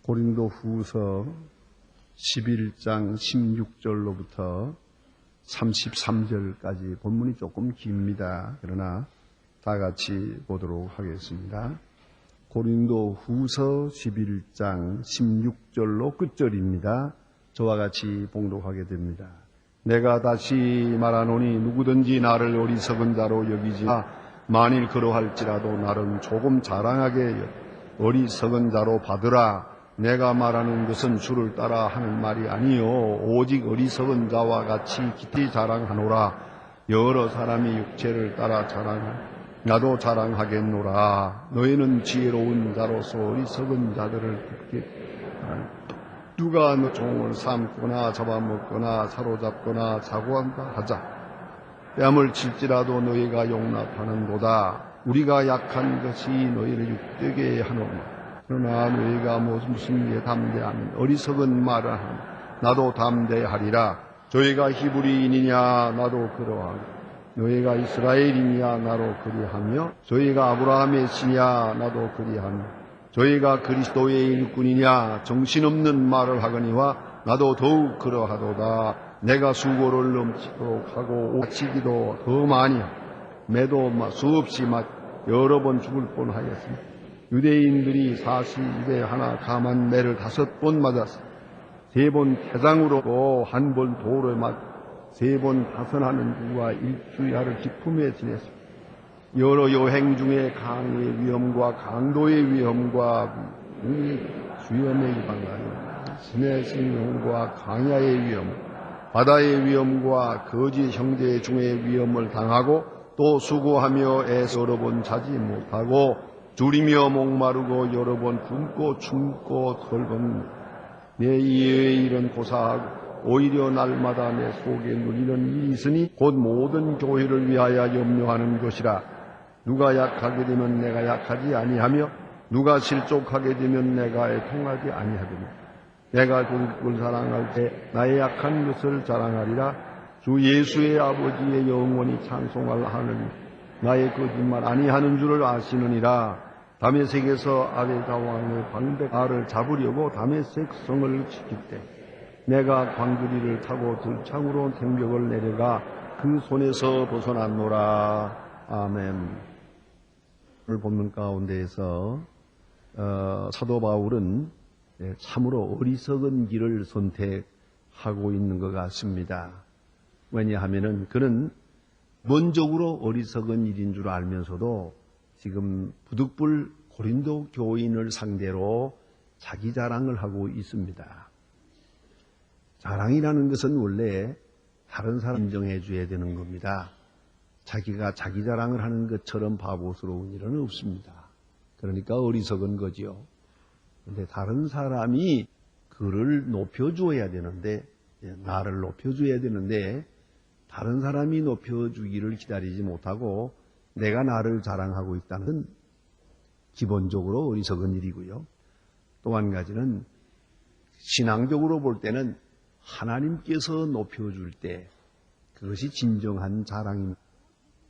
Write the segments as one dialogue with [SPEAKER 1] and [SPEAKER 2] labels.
[SPEAKER 1] 고린도 후서 11장 16절로부터 33절까지 본문이 조금 깁니다. 그러나 다 같이 보도록 하겠습니다. 고린도 후서 11장 16절로 끝절입니다. 저와 같이 봉독하게 됩니다. 내가 다시 말하노니 누구든지 나를 어리석은 자로 여기지 만일 그러할지라도 나름 조금 자랑하게 어리석은 자로 받으라. 내가 말하는 것은 주를 따라 하는 말이 아니요 오직 어리석은 자와 같이 기티 자랑하노라. 여러 사람이 육체를 따라 나도 자랑하겠노라. 너희는 지혜로운 자로서 어리석은 자들을 듣게 누가 너 종을 삼거나 잡아먹거나 사로잡거나 사고한다 하자. 뺨을 칠지라도 너희가 용납하는도다. 우리가 약한 것이 너희를 육되게 하노니 그러나 너희가 무슨 게 담대하면 어리석은 말을 하면 나도 담대하리라. 저희가 히브리인이냐 나도 그러하고 너희가 이스라엘이냐 나도 그리하며 저희가 아브라함의 씨냐 나도 그리하며 저희가 그리스도의 일꾼이냐 정신없는 말을 하거니와 나도 더욱 그러하도다. 내가 수고를 넘치도록 하고 다치기도 더 많이 매도 수없이 여러 번 죽을 뻔하였습니다. 유대인들이 40일에 하나 감한 매를 5번 맞았어. 3번 태장으로 한 번 돌에 맞 3번 다선하는 누가 일주일을 기품에 지냈습니다. 여러 여행 중에 강의 위험과 강도의 위험과 수염의 이방하여 신의 신용과 강야의 위험, 바다의 위험과 거짓 형제 중의 위험을 당하고 또 수고하며 애써 여러 번 자지 못하고 줄이며 목마르고 여러 번 굶고 춤고 털건 내 이외의 일은 고사하고 오히려 날마다 내 속에 누리는 일이 있으니 곧 모든 교회를 위하여 염려하는 것이라. 누가 약하게 되면 내가 약하지 아니하며 누가 실족하게 되면 내가 애통하지 아니하리라. 내가 그를 사랑할 때 나의 약한 것을 자랑하리라. 주 예수의 아버지의 영원히 찬송할 하느니 나의 거짓말 아니하는 줄을 아시느니라. 다메섹에서 아베다 왕의 방백아를 잡으려고 다메섹 성을 지킬 때 내가 광주리를 타고 들창으로 생벽을 내려가 그 손에서 벗어났노라. 아멘. 오늘 본문 가운데에서 사도 바울은 참으로 어리석은 길을 선택하고 있는 것 같습니다. 왜냐하면 그는 원적으로 어리석은 일인 줄 알면서도 지금 부득불 고린도 교인을 상대로 자기 자랑을 하고 있습니다. 자랑이라는 것은 원래 다른 사람 인정해 줘야 되는 겁니다. 자기가 자기 자랑을 하는 것처럼 바보스러운 일은 없습니다. 그러니까 어리석은 거지요. 그런데 다른 사람이 그를 높여줘야 되는데, 나를 높여줘야 되는데 다른 사람이 높여주기를 기다리지 못하고 내가 나를 자랑하고 있다는 건 기본적으로 어리석은 일이고요. 또 한 가지는 신앙적으로 볼 때는 하나님께서 높여줄 때 그것이 진정한 자랑입니다.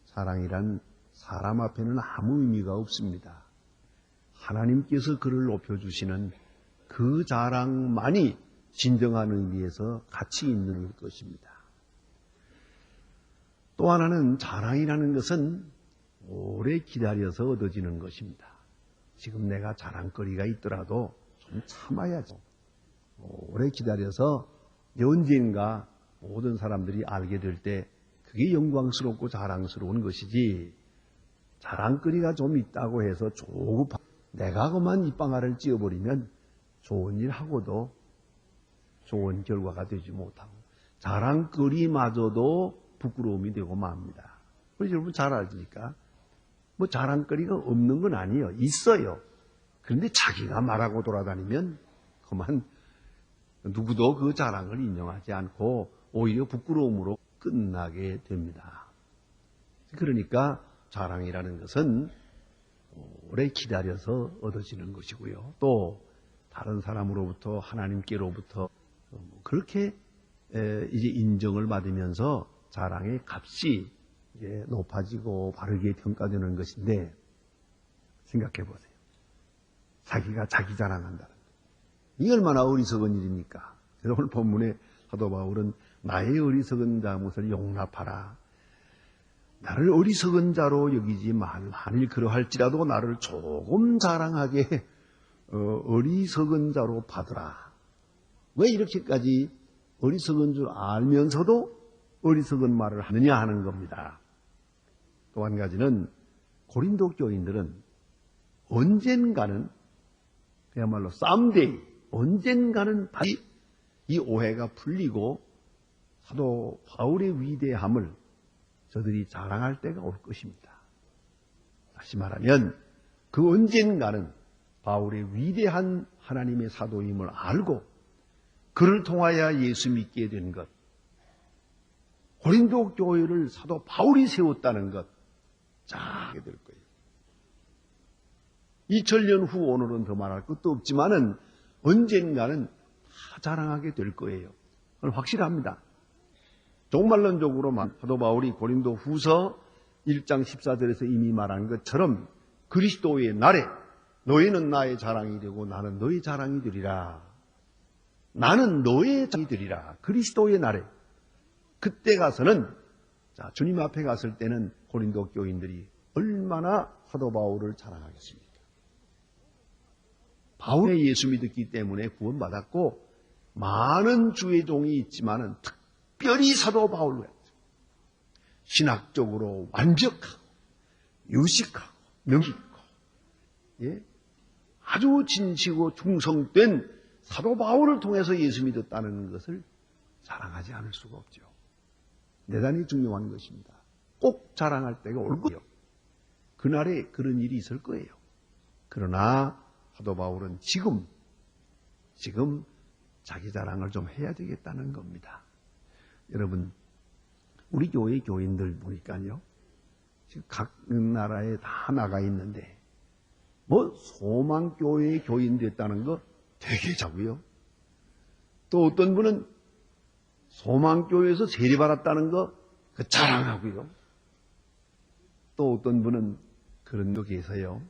[SPEAKER 1] 자랑이란 사람 앞에는 아무 의미가 없습니다. 하나님께서 그를 높여주시는 그 자랑만이 진정한 의미에서 가치 있는 것입니다. 또 하나는 자랑이라는 것은 오래 기다려서 얻어지는 것입니다. 지금 내가 자랑거리가 있더라도 좀 참아야죠. 오래 기다려서 언젠가 모든 사람들이 알게 될 때 그게 영광스럽고 자랑스러운 것이지, 자랑거리가 좀 있다고 해서 조급하게 내가 그만 입방아를 찧어버리면 좋은 일 하고도 좋은 결과가 되지 못하고 자랑거리마저도 부끄러움이 되고 맙니다. 그래서 여러분 잘 아시니까 자랑거리가 없는 건 아니에요. 있어요. 그런데 자기가 말하고 돌아다니면 그만 누구도 그 자랑을 인정하지 않고 오히려 부끄러움으로 끝나게 됩니다. 그러니까 자랑이라는 것은 오래 기다려서 얻어지는 것이고요. 또 다른 사람으로부터 하나님께로부터 그렇게 이제 인정을 받으면서 자랑의 값이 이제 높아지고 바르게 평가되는 것인데, 생각해 보세요. 자기가 자기 자랑한다는 것. 이게 얼마나 어리석은 일입니까? 그래서 오늘 본문에 사도 바울은 나의 어리석은 잘못을 용납하라. 나를 어리석은 자로 여기지 만일 그러할지라도 나를 조금 자랑하게 어리석은 자로 받으라. 왜 이렇게까지 어리석은 줄 알면서도 어리석은 말을 하느냐 하는 겁니다. 또 한 가지는 고린도 교인들은 언젠가는 그야말로 쌈데이 언젠가는 다시 이 오해가 풀리고 사도 바울의 위대함을 저들이 자랑할 때가 올 것입니다. 다시 말하면 그 언젠가는 바울의 위대한 하나님의 사도임을 알고 그를 통하여 예수 믿게 된 것, 고린도 교회를 사도 바울이 세웠다는 것, 자하게 될 거예요. 2000년 후 오늘은 더 말할 것도 없지만은 언젠가는 다 자랑하게 될 거예요. 그건 확실합니다. 종말론적으로만 사도 바울이 고린도 후서 1장 14절에서 이미 말한 것처럼 그리스도의 날에 너희는 나의 자랑이 되고 나는 너의 자랑이 되리라. 나는 너의 자랑이 되리라. 그리스도의 날에. 그때 가서는 주님 앞에 갔을 때는 고린도 교인들이 얼마나 사도 바울을 자랑하겠습니까? 바울의 예수 믿었기 때문에 구원받았고 많은 주의 종이 있지만은 특별히 사도 바울과 신학적으로 완벽하고 유식하고 명익고 아주 진실고 충성된 사도 바울을 통해서 예수 믿었다는 것을 자랑하지 않을 수가 없죠. 대단히 중요한 것입니다. 꼭 자랑할 때가 올 거예요. 그날에 그런 일이 있을 거예요. 그러나 사도 바울은 지금 자기 자랑을 좀 해야 되겠다는 겁니다. 여러분, 우리 교회 교인들 보니까요, 지금 각 나라에 다 나가 있는데, 소망교회의 교인 됐다는 거 되게 자고요. 또 어떤 분은 소망교회에서 세례받았다는 거 자랑하고요. 또 어떤 분은 그런 거 계세요.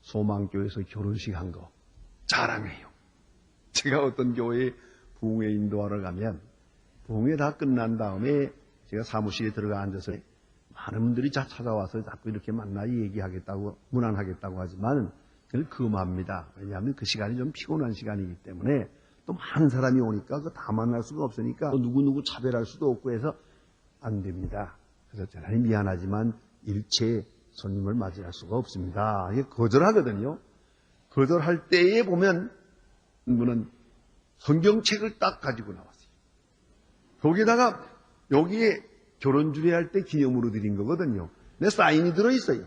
[SPEAKER 1] 소망교회에서 결혼식 한 거 자랑해요. 제가 어떤 교회에 부흥회 인도하러 가면 부흥회 다 끝난 다음에 제가 사무실에 들어가 앉아서 많은 분들이 찾아와서 자꾸 이렇게 만나 얘기하겠다고 문안하겠다고 하지만 그걸 금합니다. 왜냐하면 그 시간이 좀 피곤한 시간이기 때문에 또 많은 사람이 오니까 그거 다 만날 수가 없으니까 누구누구 차별할 수도 없고 해서 안 됩니다. 그래서 대단히 미안하지만 일체 손님을 맞이할 수가 없습니다. 이게 거절하거든요. 거절할 때에 보면 분은 성경책을 딱 가지고 나왔어요. 거기다가 여기에 결혼 주례할 때 기념으로 드린 거거든요. 내 사인이 들어있어요.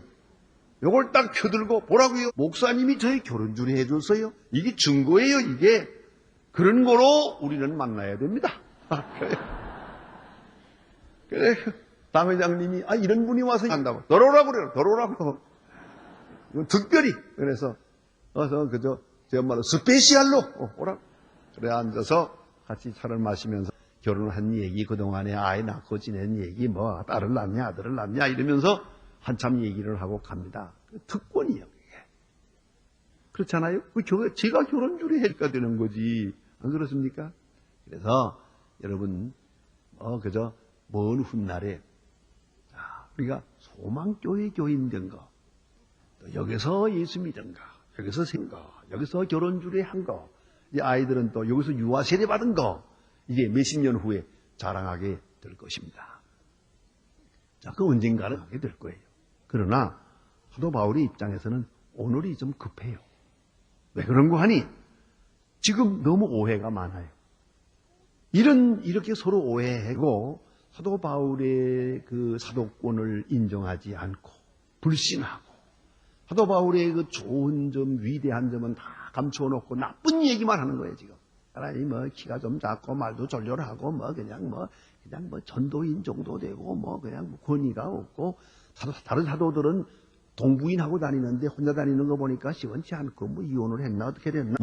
[SPEAKER 1] 요걸 딱 펴들고 보라고요. 목사님이 저희 결혼 주례 해줬어요. 이게 증거예요. 이게 그런 거로 우리는 만나야 됩니다. 그래 당회장님이 이런 분이 와서 한다고 들어오라고 그래요. 들어오라고. 이건 특별히 그래서 제 엄마는 스페시알로 오라. 그래 앉아서 같이 차를 마시면서 결혼을 한 얘기, 그동안에 아이 낳고 지낸 얘기, 딸을 낳냐 아들을 낳냐 이러면서 한참 얘기를 하고 갑니다. 특권이에요. 이게. 그렇잖아요. 제가 결혼 주례해야 되는 거지. 안 그렇습니까? 그래서 여러분 먼 훗날에 우리가 소망교회 교인 된 거, 또 여기서 예수 믿은 거, 여기서 생 거, 여기서 결혼 주례한 거, 이 아이들은 또 여기서 유아 세례 받은 거, 이게 몇십 년 후에 자랑하게 될 것입니다. 그 언젠가는 하게 될 거예요. 그러나 사도 바울의 입장에서는 오늘이 좀 급해요. 왜 그런 거 하니? 지금 너무 오해가 많아요. 이렇게 서로 오해하고 사도 바울의 그 사도권을 인정하지 않고 불신하고 사도 바울의 그 좋은 점, 위대한 점은 다 감추어놓고 나쁜 얘기만 하는 거예요, 지금. 사람이 키가 좀 작고 말도 절절하고 그냥 전도인 정도 되고 그냥 권위가 없고 다른 사도들은 동부인하고 다니는데 혼자 다니는 거 보니까 시원치 않고 이혼을 했나 어떻게 됐나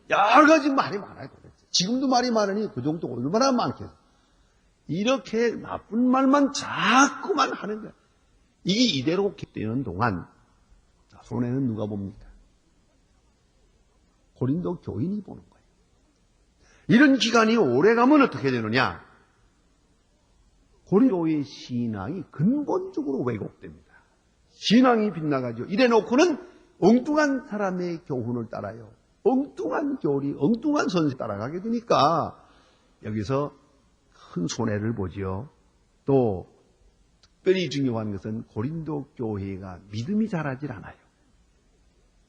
[SPEAKER 1] 여러 가지 말이 많아요. 지금도 말이 많으니 그 정도 얼마나 많겠어요. 이렇게 나쁜 말만 자꾸만 하는 거예요. 이게 이대로 되는 동안 손해는 누가 봅니까? 고린도 교인이 보는 거예요. 이런 기간이 오래 가면 어떻게 되느냐? 고린도의 신앙이 근본적으로 왜곡됩니다. 신앙이 빗나가죠. 이래 놓고는 엉뚱한 사람의 교훈을 따라요. 엉뚱한 교리, 엉뚱한 선생 따라가게 되니까 여기서 큰 손해를 보지요. 또 특별히 중요한 것은 고린도 교회가 믿음이 자라질 않아요.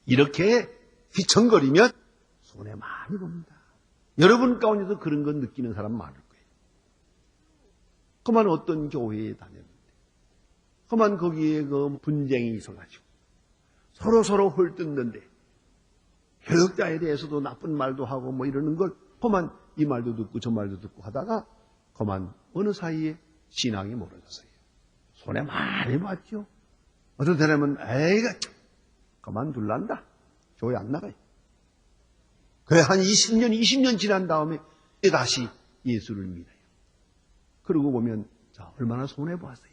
[SPEAKER 1] 이렇게 휘청거리면 손해 많이 봅니다. 여러분 가운데서 그런 건 느끼는 사람 많을 거예요. 그만 어떤 교회에 다녔는데, 그만 거기에 그 분쟁이 있어가지고 서로 헐뜯는데 교역자에 대해서도 나쁜 말도 하고 뭐 이러는 걸 그만 이 말도 듣고 저 말도 듣고 하다가 그만 어느 사이에 신앙이 멀어졌어요. 손해 많이 봤죠. 어떤 사람은 에이가 그만둘란다. 교회 안 나가요. 그래 한 20년 지난 다음에 다시 예수를 믿어요. 그러고 보면 자 얼마나 손해보았어요.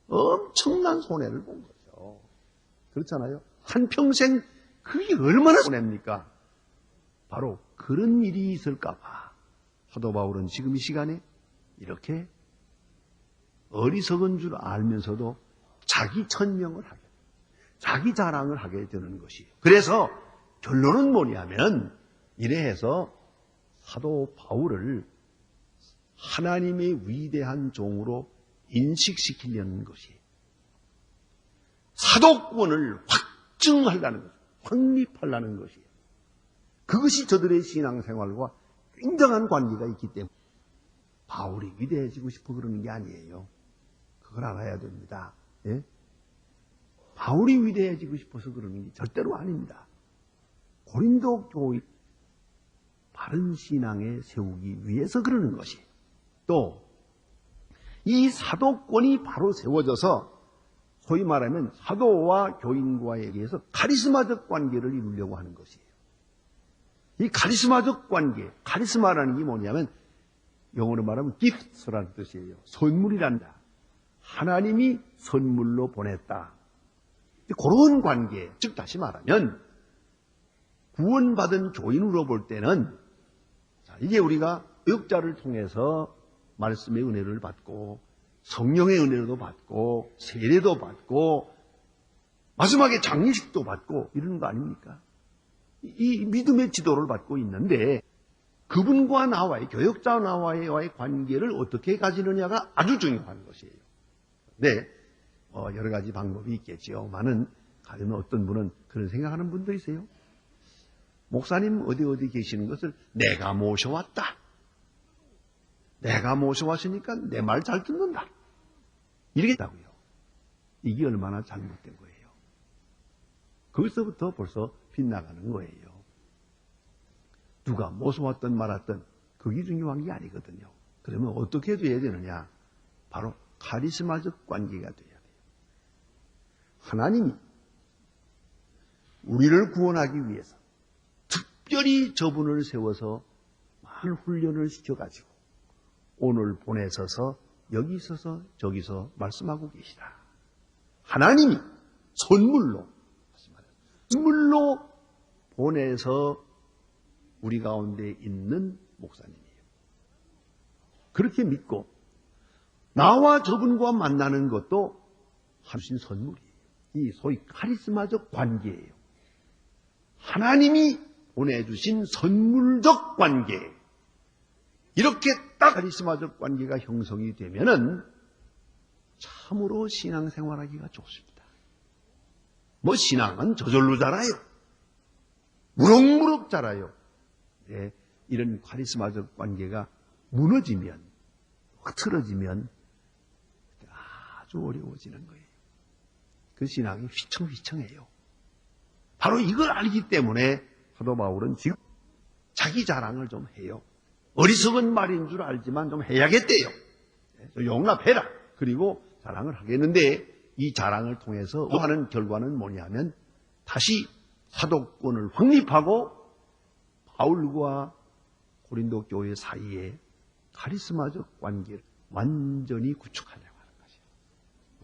[SPEAKER 1] 엄청난 손해를 본 거죠. 그렇잖아요. 한평생 그게 얼마나 손해입니까? 바로 그런 일이 있을까봐 사도 바울은 지금 이 시간에 이렇게 어리석은 줄 알면서도 자기 천명을 하게, 자기 자랑을 하게 되는 것이에요. 그래서 결론은 뭐냐면 이래 해서 사도 바울을 하나님의 위대한 종으로 인식시키려는 것이에요. 사도권을 확증하려는 것, 확립하려는 것이에요. 그것이 저들의 신앙생활과 굉장한 관계가 있기 때문에 바울이 위대해지고 싶어 그러는 게 아니에요. 그걸 알아야 됩니다. 예? 바울이 위대해지고 싶어서 그러는 게 절대로 아닙니다. 고린도 교회 바른 신앙에 세우기 위해서 그러는 것이에요. 또 이 사도권이 바로 세워져서 소위 말하면 사도와 교인과에 의해서 카리스마적 관계를 이루려고 하는 것이에요. 이 카리스마적 관계, 카리스마라는 게 뭐냐면 영어로 말하면 gifts라는 뜻이에요. 선물이란다. 하나님이 선물로 보냈다. 그런 관계, 즉 다시 말하면 구원받은 교인으로 볼 때는 이게 우리가 교역자를 통해서 말씀의 은혜를 받고 성령의 은혜도 받고 세례도 받고 마지막에 장례식도 받고 이러는 거 아닙니까? 이 믿음의 지도를 받고 있는데 그분과 나와의 교역자 나와의 관계를 어떻게 가지느냐가 아주 중요한 것이에요. 네, 여러 가지 방법이 있겠지요. 많은 가령 어떤 분은 그런 생각하는 분도 있어요. 목사님 어디 계시는 것을 내가 모셔왔다. 내가 모셔왔으니까 내 말 잘 듣는다. 이러겠다고요. 이게 얼마나 잘못된 거예요. 거기서부터 벌써 빗나가는 거예요. 누가 모셔왔든 말았든 그게 중요한 게 아니거든요. 그러면 어떻게 돼야 되느냐? 바로 카리스마적 관계가 돼야 돼요. 하나님이 우리를 구원하기 위해서 특별히 저분을 세워서 많은 훈련을 시켜가지고 오늘 보내셔서 여기 있어서 저기서 말씀하고 계시다. 하나님이 선물로 보내서 우리 가운데 있는 목사님이에요. 그렇게 믿고 나와 저분과 만나는 것도 하신 선물이에요. 이 소위 카리스마적 관계예요. 하나님이 보내주신 선물적 관계. 이렇게 딱 카리스마적 관계가 형성이 되면은 참으로 신앙생활하기가 좋습니다. 뭐 신앙은 저절로 자라요. 무럭무럭 자라요. 네, 이런 카리스마적 관계가 무너지면, 흐트러지면 아주 어려워지는 거예요. 그 신앙이 휘청휘청해요. 바로 이걸 알기 때문에 사도 바울은 지금 자기 자랑을 좀 해요. 어리석은 말인 줄 알지만 좀 해야겠대요. 용납해라. 그리고 자랑을 하겠는데 이 자랑을 통해서 하는 결과는 뭐냐면 다시 사도권을 확립하고 바울과 고린도 교회 사이에 카리스마적 관계를 완전히 구축하려고 하는 것이에요.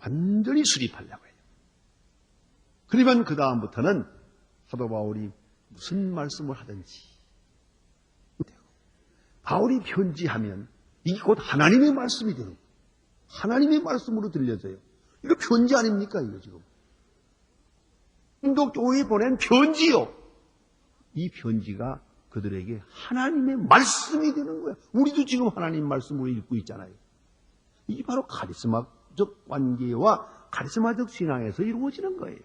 [SPEAKER 1] 완전히 수립하려고 해요. 그러면 그 다음부터는 사도 바울이 무슨 말씀을 하든지 바울이 편지하면 이게 곧 하나님의 말씀이 되는 거예요. 하나님의 말씀으로 들려져요. 이거 편지 아닙니까? 이거 지금. 고린도 교회에 보낸 편지요. 이 편지가 그들에게 하나님의 말씀이 되는 거야. 우리도 지금 하나님 말씀으로 읽고 있잖아요. 이게 바로 카리스마적 관계와 카리스마적 신앙에서 이루어지는 거예요.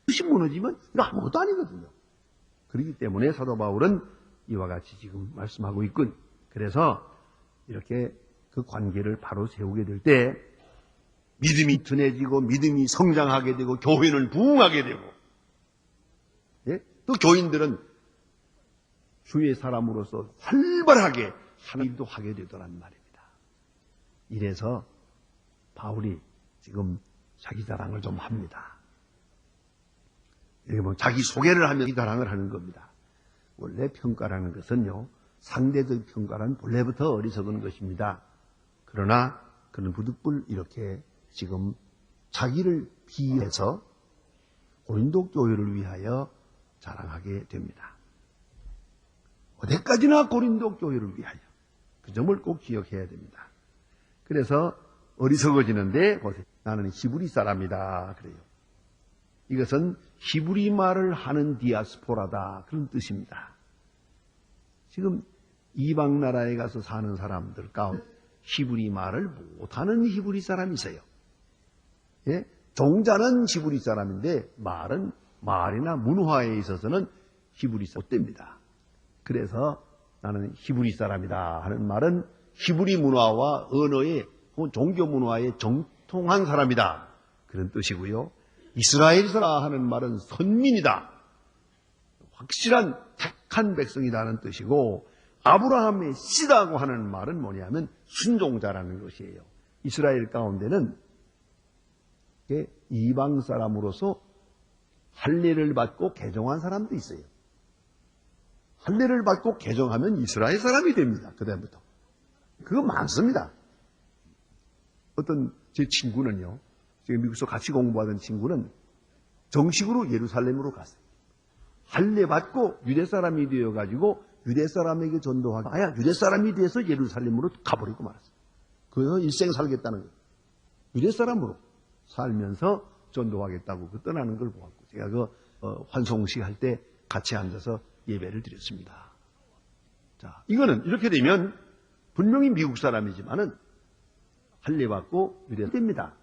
[SPEAKER 1] 뜻이 무너지면 이거 아무것도 아니거든요. 그렇기 때문에 사도 바울은 이와 같이 지금 말씀하고 있군. 그래서 이렇게 그 관계를 바로 세우게 될 때 믿음이 튼해지고 믿음이 성장하게 되고 교회는 부흥하게 되고, 예? 또 교인들은 주의 사람으로서 활발하게 하는 일도 하게 되더란 말입니다. 이래서 바울이 지금 자기 자랑을 좀 합니다. 이게 뭐 자기 소개를 하면 자랑을 하는 겁니다. 원래 평가라는 것은요, 상대적 평가는 본래부터 어리석은 것입니다. 그러나 그는 부득불 이렇게 지금 자기를 비해서 고린도 교회를 위하여 자랑하게 됩니다. 어디까지나 고린도 교회를 위하여. 그 점을 꼭 기억해야 됩니다. 그래서 어리석어지는데 나는 히브리 사람이다 그래요. 이것은 히브리 말을 하는 디아스포라다 그런 뜻입니다. 지금 이방 나라에 가서 사는 사람들 가운데 히브리 말을 못하는 히브리 사람이 있어요. 예? 종자는 히브리 사람인데 말이나 문화에 있어서는 히브리 사람 못 됩니다. 그래서 나는 히브리 사람이다 하는 말은 히브리 문화와 언어의 종교 문화에 정통한 사람이다 그런 뜻이고요. 이스라엘 사람 하는 말은 선민이다, 확실한 택한 백성이라는 뜻이고, 아브라함의 씨라고 하는 말은 뭐냐면 순종자라는 것이에요. 이스라엘 가운데는 이방 사람으로서 할례를 받고 개종한 사람도 있어요. 할례를 받고 개종하면 이스라엘 사람이 됩니다. 그다음부터. 그거 많습니다. 어떤 제 친구는요, 지금 미국에서 같이 공부하던 친구는 정식으로 예루살렘으로 갔어요. 할례 받고 유대 사람이 되어가지고 유대 사람에게 전도하고 유대 사람이 돼서 예루살렘으로 가버리고 말았어요. 그래서 일생 살겠다는 거예요. 유대 사람으로 살면서 전도하겠다고 그 떠나는 걸 보았고, 제가 그 환송식 할 때 같이 앉아서 예배를 드렸습니다. 자, 이거는 이렇게 되면 분명히 미국 사람이지만은 할례 받고 유대됩니다.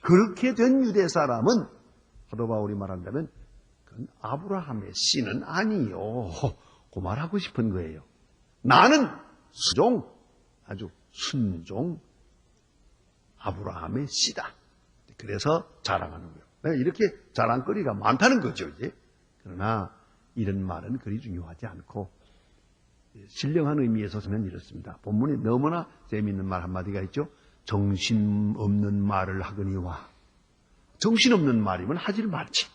[SPEAKER 1] 그렇게 된 유대 사람은 사도 바울이 말한다면 그건 아브라함의 씨는 아니요. 그 말하고 싶은 거예요. 나는 순종, 아주 순종 아브라함의 씨다. 그래서 자랑하는 거예요. 내가 이렇게 자랑거리가 많다는 거죠, 이제. 그러나 이런 말은 그리 중요하지 않고 신령한 의미에서는 이렇습니다. 본문에 너무나 재미있는 말 한마디가 있죠. 정신없는 말을 하거니와. 정신없는 말이면 하질 말지.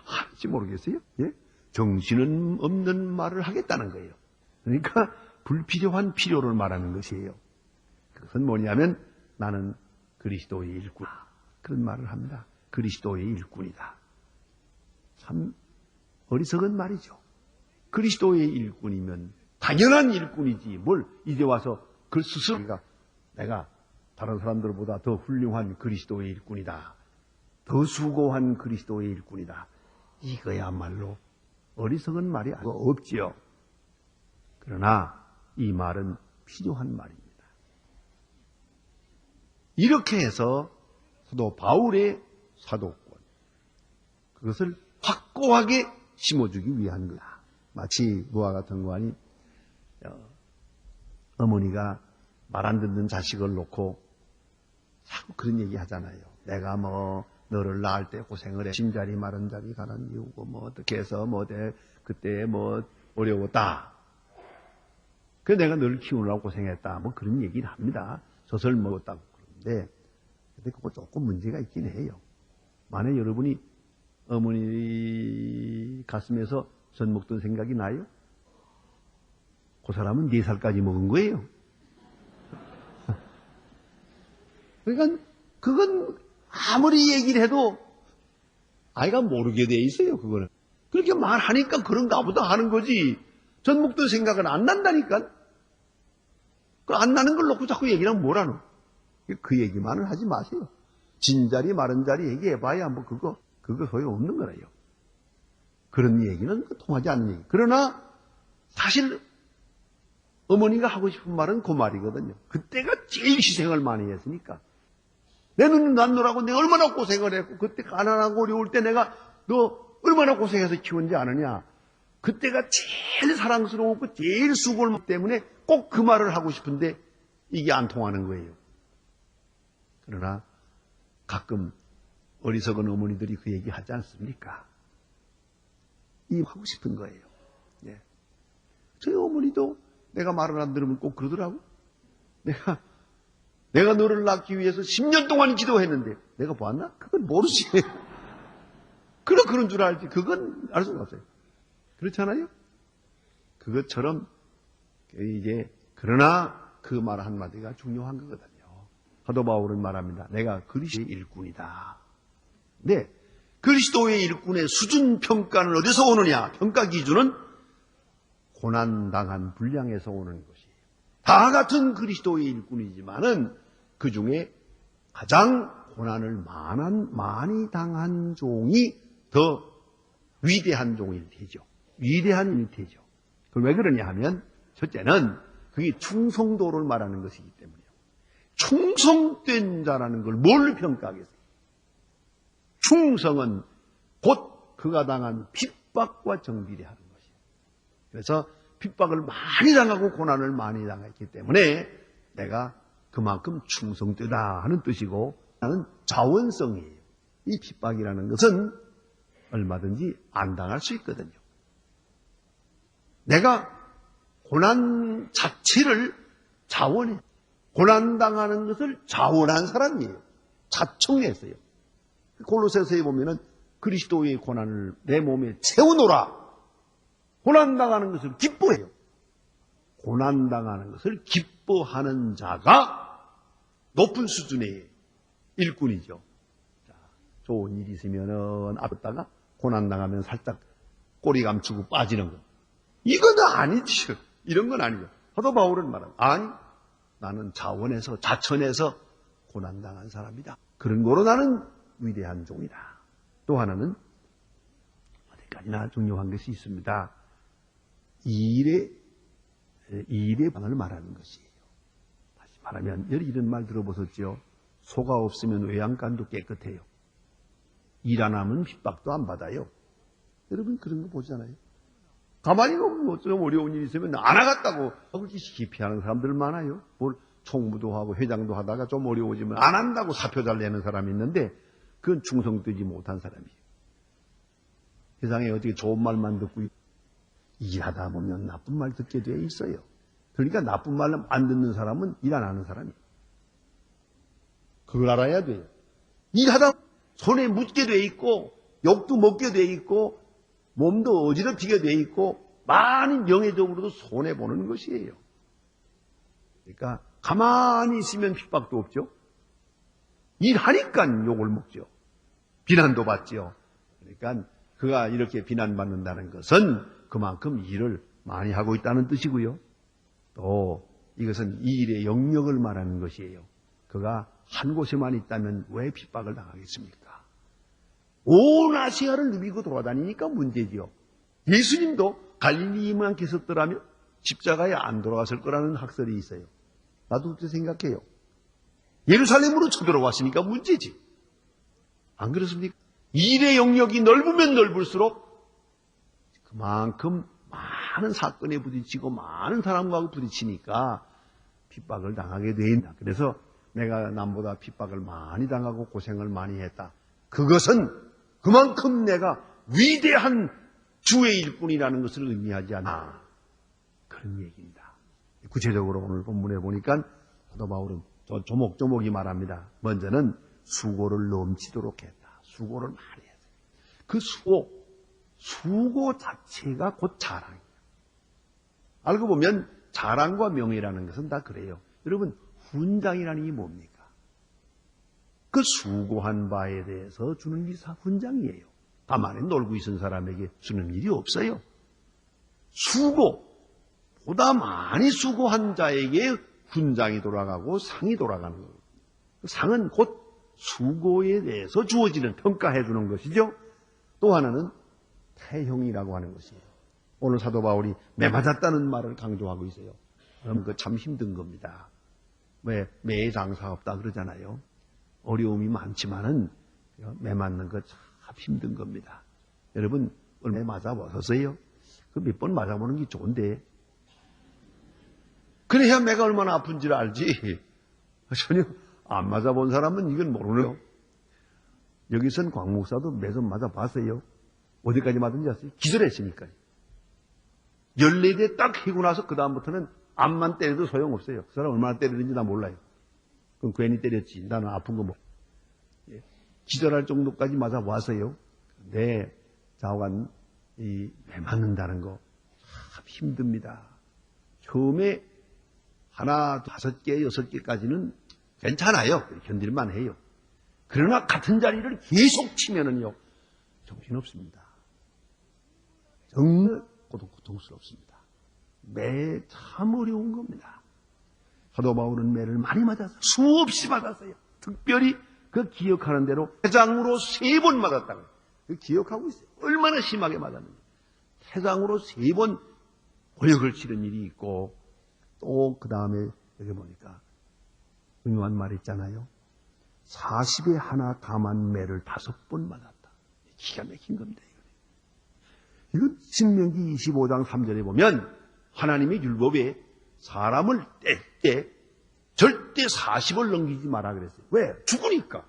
[SPEAKER 1] 할지 모르겠어요? 예? 정신은 없는 말을 하겠다는 거예요. 그러니까 불필요한 필요를 말하는 것이에요. 그것은 뭐냐면 나는 그리스도의 일꾼. 그런 말을 합니다. 그리스도의 일꾼이다. 참 어리석은 말이죠. 그리스도의 일꾼이면 당연한 일꾼이지 뭘 이제 와서 그 스스로가 내가 다른 사람들보다 더 훌륭한 그리스도의 일꾼이다, 더 수고한 그리스도의 일꾼이다, 이거야말로 어리석은 말이 없지요. 그러나 이 말은 필요한 말입니다. 이렇게 해서 사도 바울의 사도권, 그것을 확고하게 심어주기 위한 거다. 마치 뭐와 같은 거 아니, 어머니가 말 안 듣는 자식을 놓고 자꾸 그런 얘기 하잖아요. 내가 뭐 너를 낳을 때 고생을 해, 심자리 마른자리 가는 이유고 뭐 어떻게 해서 그때 뭐 어려웠다. 그래서 내가 너를 키우느라고 고생했다. 뭐 그런 얘기를 합니다. 젖을 먹었다고 그러는데, 근데 그거 조금 문제가 있긴 해요. 만약 여러분이 어머니 가슴에서 젖 먹던 생각이 나요? 그 사람은 4살까지 먹은 거예요. 그러니까 그건 아무리 얘기를 해도 아이가 모르게 돼 있어요. 그거는 그렇게 말하니까 그런가 보다 하는 거지 젖 먹던 생각은 안 난다니까. 안 나는 걸 놓고 자꾸 얘기를 하면 뭐라노? 그 얘기만은 하지 마세요. 진자리 마른 자리 얘기해봐야 뭐 그거 소용없는 거라요. 그런 얘기는 통하지 않는 얘기. 그러나 사실 어머니가 하고 싶은 말은 그 말이거든요. 그때가 제일 희생을 많이 했으니까. 내 눈은 낳느라고 내가 얼마나 고생을 했고, 그때 가난하고 어려울 때 내가 너 얼마나 고생해서 키웠는지 아느냐. 그때가 제일 사랑스러웠고 제일 수고를 했기 때문에 꼭 그 말을 하고 싶은데 이게 안 통하는 거예요. 그러나 가끔 어리석은 어머니들이 그 얘기 하지 않습니까? 이 하고 싶은 거예요. 예. 저희 어머니도 내가 말을 안 들으면 꼭 그러더라고. 내가 너를 낳기 위해서 10년 동안 기도했는데 내가 보았나? 그건 모르지. 그런 줄 알지. 그건 알 수가 없어요. 그렇잖아요? 그것처럼 이제 그러나 그 말 한마디가 중요한 거거든요. 사도 바울은 말합니다. 내가 그리스도의 일꾼이다. 네, 그리스도의 일꾼의 수준 평가는 어디서 오느냐? 평가 기준은 고난당한 분량에서 오는 것이에요. 다 같은 그리스도의 일꾼이지만은 그 중에 가장 고난을 많이 당한 종이 더 위대한 종일 테죠. 위대한 일이 되죠. 그걸 왜 그러냐 하면 첫째는 그게 충성도를 말하는 것이기 때문이에요. 충성된 자라는 걸 뭘 평가하겠어요? 충성은 곧 그가 당한 핍박과 정비례하는 것이에요. 그래서 핍박을 많이 당하고 고난을 많이 당했기 때문에 내가 그만큼 충성되다 하는 뜻이고 나는 자원성이에요. 이 핍박이라는 것은 얼마든지 안 당할 수 있거든요. 내가 고난 자체를 자원해. 고난당하는 것을 자원한 사람이에요. 자청했어요. 골로새서에 보면은 그리스도의 고난을 내 몸에 채우노라. 고난당하는 것을 기뻐해요. 고난당하는 것을 기뻐하는 자가 높은 수준의 일꾼이죠. 자, 좋은 일이 있으면은 앞다가 고난당하면 살짝 꼬리 감추고 빠지는 것. 이건 아니죠. 이런 건 아니죠. 사도 바울은 말합니다. 아니, 나는 자원해서, 자천해서 고난당한 사람이다. 그런 거로 나는 위대한 종이다. 또 하나는 어디까지나 중요한 것이 있습니다. 일의 방을 말하는 것이에요. 다시 말하면, 이런 말 들어보셨죠? 소가 없으면 외양간도 깨끗해요. 일 안 하면 핍박도 안 받아요. 여러분 그런 거 보잖아요. 가만히 뭐 좀 어려운 일이 있으면 안 하겠다고 하고 기피하는 사람들 많아요. 뭘 총무도 하고 회장도 하다가 좀 어려워지면 안 한다고 사표 잘 내는 사람이 있는데 그건 충성되지 못한 사람이에요. 세상에 어떻게 좋은 말만 듣고 일하다 보면 나쁜 말 듣게 돼 있어요. 그러니까 나쁜 말 안 듣는 사람은 일 안 하는 사람이에요. 그걸 알아야 돼요. 일하다 손에 묻게 돼 있고 욕도 먹게 돼 있고 몸도 어지럽히게 돼 있고 많이 명예적으로도 손해보는 것이에요. 그러니까 가만히 있으면 핍박도 없죠. 일하니까 욕을 먹죠. 비난도 받죠. 그러니까 그가 이렇게 비난받는다는 것은 그만큼 일을 많이 하고 있다는 뜻이고요. 또 이것은 이 일의 영역을 말하는 것이에요. 그가 한 곳에만 있다면 왜 핍박을 당하겠습니까? 온 아시아를 누비고 돌아다니니까 문제지요. 예수님도 갈릴리에만 계셨더라면 십자가에 안 돌아갔을 거라는 학설이 있어요. 나도 그렇게 생각해요. 예루살렘으로 쳐들어왔으니까 문제지. 안 그렇습니까? 일의 영역이 넓으면 넓을수록 그만큼 많은 사건에 부딪히고 많은 사람과 부딪히니까 핍박을 당하게 된다. 그래서 내가 남보다 핍박을 많이 당하고 고생을 많이 했다. 그것은 그만큼 내가 위대한 주의 일꾼이라는 것을 의미하지 않아. 그런 얘기입니다. 구체적으로 오늘 본문에 보니까 사도 바울은 조목조목이 말합니다. 먼저는 수고를 넘치도록 했다. 수고를 많이 했어요. 그 수고 자체가 곧 자랑이에요. 알고 보면 자랑과 명예라는 것은 다 그래요. 여러분, 훈장이라는 게 뭡니까? 그 수고한 바에 대해서 주는 게 훈장이에요. 가만히 놀고 있는 사람에게 주는 일이 없어요. 보다 많이 수고한 자에게 훈장이 돌아가고 상이 돌아가는 거예요. 상은 곧 수고에 대해서 주어지는 평가해 주는 것이죠. 또 하나는 태형이라고 하는 것이에요. 오늘 사도 바울이 매 맞았다는 말을 강조하고 있어요. 그럼 그 참 힘든 겁니다. 왜 매에 장사 없다 그러잖아요. 어려움이 많지만은 매 맞는 거 참 힘든 겁니다. 여러분 매 맞아보셨어요? 그 몇 번 맞아보는 게 좋은데 그래야 매가 얼마나 아픈지를 알지. 전혀 안 맞아본 사람은 이건 모르네요. 여기선 광 목사도 매선 맞아봤어요. 어디까지 맞은지 아세요? 기절했으니까요. 14대 딱 희고 나서 그 다음부터는 암만 때려도 소용없어요. 그 사람 얼마나 때리는지 나 몰라요. 그럼 괜히 때렸지. 나는 아픈 거 뭐. 기절할 정도까지 맞아봤어요. 내 자관 매 맞는다는 거 참 힘듭니다. 처음에 하나, 5개, 6개까지는 괜찮아요. 견딜만 해요. 그러나 같은 자리를 계속 치면은요, 정신없습니다. 정말 고통스럽습니다. 매 참 어려운 겁니다. 사도 바울은 매를 많이 맞았어요. 수없이 맞았어요. 특별히 그 기억하는 대로 회장으로 3번 맞았다고요. 기억하고 있어요. 얼마나 심하게 맞았는지. 회장으로 3번 고역을 치른 일이 있고 또 그 다음에 여기 보니까 중요한 말 있잖아요. 40에 하나 감한 매를 5번 맞았다. 기가 막힌 겁니다. 이건 신명기 25장 3절에 보면 하나님의 율법에 사람을 뗄 때 절대 40을 넘기지 마라 그랬어요. 왜? 죽으니까.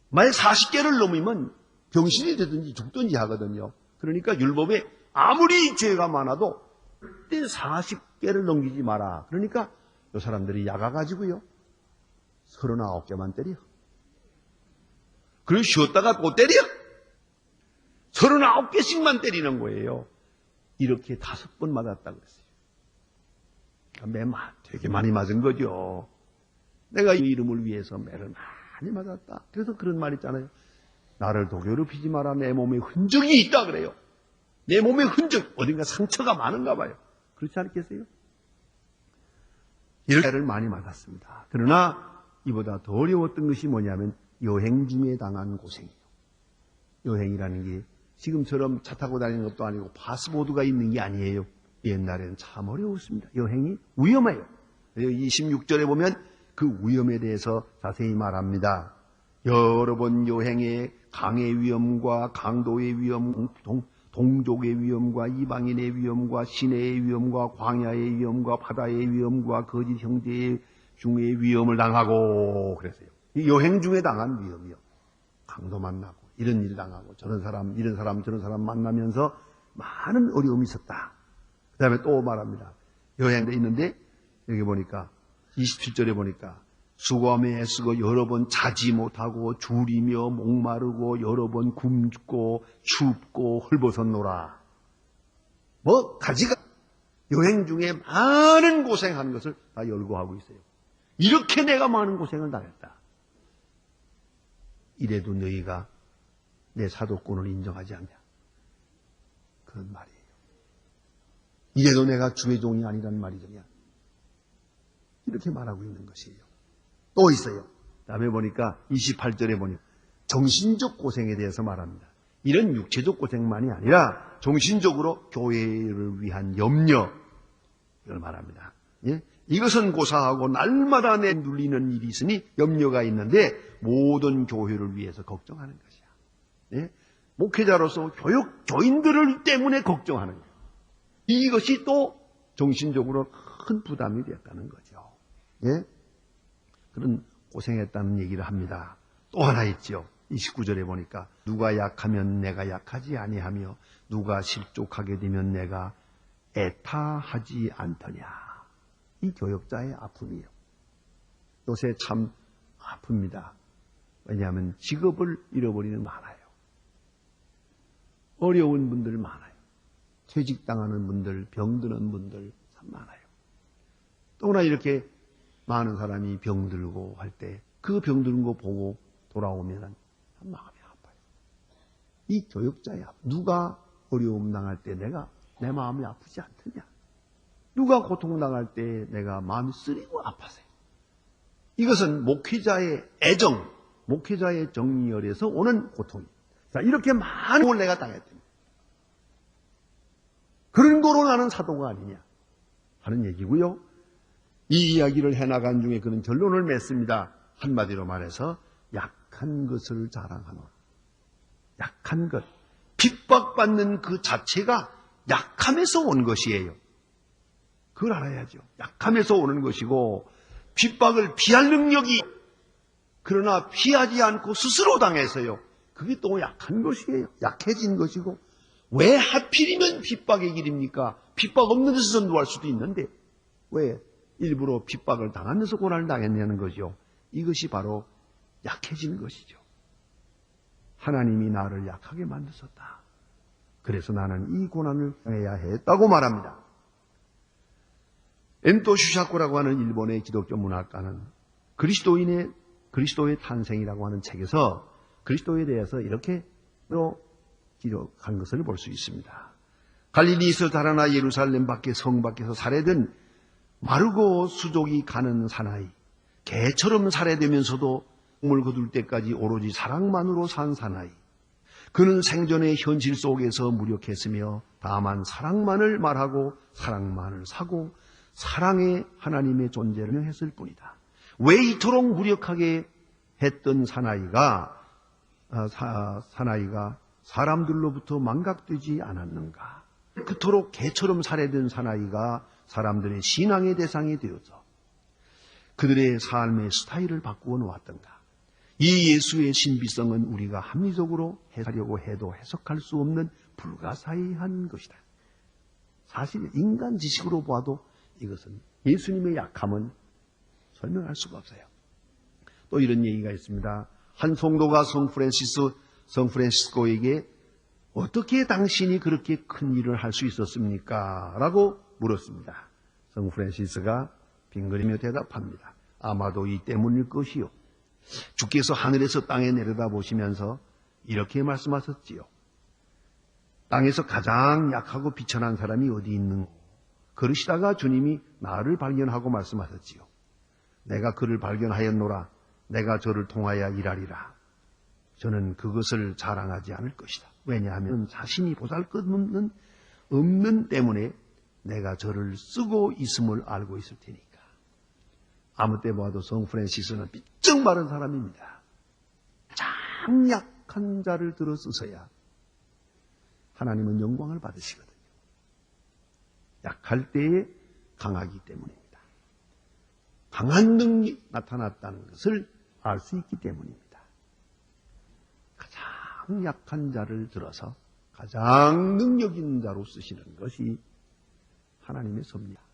[SPEAKER 1] 만약 40개를 넘으면 병신이 되든지 죽든지 하거든요. 그러니까 율법에 아무리 죄가 많아도 절대 40개를 넘기지 마라. 그러니까 이 사람들이 야가가지고요 39개만 때려. 그리고 쉬었다가 또 때려. 39개씩만 때리는 거예요. 이렇게 5번 맞았다 그랬어요. 그러니까 매 되게 많이 맞은 거죠. 내가 이 이름을 위해서 매를 많이 맞았다. 그래서 그런 말 있잖아요. 나를 도교롭히지 마라. 내 몸에 흔적이 있다 그래요. 내 몸에 흔적, 어딘가 상처가 많은가 봐요. 그렇지 않겠어요? 이렇게 매를 많이 맞았습니다. 그러나 이보다 더 어려웠던 것이 뭐냐면 여행 중에 당한 고생이에요. 여행이라는 게 지금처럼 차 타고 다니는 것도 아니고 파스보드가 있는 게 아니에요. 옛날에는 참 어려웠습니다. 여행이 위험해요. 26절에 보면 그 위험에 대해서 자세히 말합니다. 여러 번 여행에 강의 위험과 강도의 위험, 동족의 위험과 이방인의 위험과 시내의 위험과 광야의 위험과 바다의 위험과 거짓 형제 중의 위험을 당하고 그랬어요. 여행 중에 당한 위험이요. 강도 만나고 이런 일 당하고 저런 사람 이런 사람 저런 사람 만나면서 많은 어려움이 있었다. 그 다음에 또 말합니다. 여행에 있는데 여기 보니까 27절에 보니까 수고하며 애쓰고 여러 번 자지 못하고 줄이며 목마르고 여러 번 굶고 춥고 헐벗었노라. 뭐 가지가 여행 중에 많은 고생하는 것을 다 열거하고 있어요. 이렇게 내가 많은 고생을 당했다. 이래도 너희가 내 사도권을 인정하지 않냐. 그런 말이에요. 이래도 내가 주의 종이 아니란 말이죠. 이렇게 말하고 있는 것이에요. 또 있어요. 다음에 보니까 28절에 보니까 정신적 고생에 대해서 말합니다. 이런 육체적 고생만이 아니라 정신적으로 교회를 위한 염려 이걸 말합니다. 예? 이것은 고사하고 날마다 내 눌리는 일이 있으니 염려가 있는데 모든 교회를 위해서 걱정하는 것이야. 예? 목회자로서 교인들을 때문에 걱정하는 거예요. 이것이 또 정신적으로 큰 부담이 되었다는 거죠. 예? 그런 고생했다는 얘기를 합니다. 또 하나 있죠. 29절에 보니까 누가 약하면 내가 약하지 아니하며 누가 실족하게 되면 내가 애타하지 않더냐. 이 교역자의 아픔이에요. 요새 참 아픕니다. 왜냐하면 직업을 잃어버리는 많아요. 어려운 분들 많아요. 퇴직당하는 분들, 병드는 분들 참 많아요. 또나 이렇게 많은 사람이 병들고 할 때 그 병드는 거 보고 돌아오면 참 마음이 아파요. 이 교역자의 아픔. 누가 어려움 당할 때 내가 내 마음이 아프지 않더냐. 누가 고통당할 때 내가 마음이 쓰리고 아파서요. 이것은 목회자의 애정, 목회자의 정열에서 오는 고통입니다. 자, 이렇게 많은 걸 내가 당했답니다. 그런 거로 나는 사도가 아니냐 하는 얘기고요. 이 이야기를 해나간 중에 그는 결론을 맺습니다. 한마디로 말해서 약한 것을 자랑하노라. 약한 것. 핍박받는 그 자체가 약함에서 온 것이에요. 그걸 알아야죠. 약함에서 오는 것이고 핍박을 피할 능력이 그러나 피하지 않고 스스로 당해서요. 그게 또 약한 것이에요. 약해진 것이고 왜 하필이면 핍박의 길입니까? 핍박 없는 데서 전도할 수도 있는데 왜 일부러 핍박을 당하면서 고난을 당했냐는 거죠. 이것이 바로 약해진 것이죠. 하나님이 나를 약하게 만드셨다. 그래서 나는 이 고난을 당해야 했다고 말합니다. 엔토 슈샤코라고 하는 일본의 기독교 문학가는 그리스도의 탄생이라고 하는 책에서 그리스도에 대해서 이렇게 기록한 것을 볼 수 있습니다. 갈릴리에서 자라나 예루살렘 밖에 성 밖에서 살해된 마르고 수족이 가는 사나이, 개처럼 살해되면서도 꿈을 거둘 때까지 오로지 사랑만으로 산 사나이. 그는 생전의 현실 속에서 무력했으며 다만 사랑만을 말하고 사랑만을 사고 사랑의 하나님의 존재를 했을 뿐이다. 왜 이토록 무력하게 했던 사나이가 사람들로부터 망각되지 않았는가? 그토록 개처럼 살해된 사나이가 사람들의 신앙의 대상이 되어서 그들의 삶의 스타일을 바꾸어 놓았던가? 이 예수의 신비성은 우리가 합리적으로 해석하려고 해도 해석할 수 없는 불가사의한 것이다. 사실 인간 지식으로 봐도 이것은 예수님의 약함은 설명할 수가 없어요. 또 이런 얘기가 있습니다. 한 성도가 성 프란시스코에게 어떻게 당신이 그렇게 큰 일을 할 수 있었습니까? 라고 물었습니다. 성 프란시스가 빙그리며 대답합니다. 아마도 이 때문일 것이요. 주께서 하늘에서 땅에 내려다보시면서 이렇게 말씀하셨지요. 땅에서 가장 약하고 비천한 사람이 어디 있는고? 그러시다가 주님이 나를 발견하고 말씀하셨지요. 내가 그를 발견하였노라. 내가 저를 통하여 일하리라. 저는 그것을 자랑하지 않을 것이다. 왜냐하면 자신이 보잘것없는 때문에 내가 저를 쓰고 있음을 알고 있을 테니까. 아무 때 봐도 성 프란시스는 삐쩍 마른 사람입니다. 가장 약한 자를 들어 쓰셔야 하나님은 영광을 받으시거든요. 약할 때에 강하기 때문입니다. 강한 능력이 나타났다는 것을 알 수 있기 때문입니다. 가장 약한 자를 들어서 가장 능력 있는 자로 쓰시는 것이 하나님의 섭리입니다.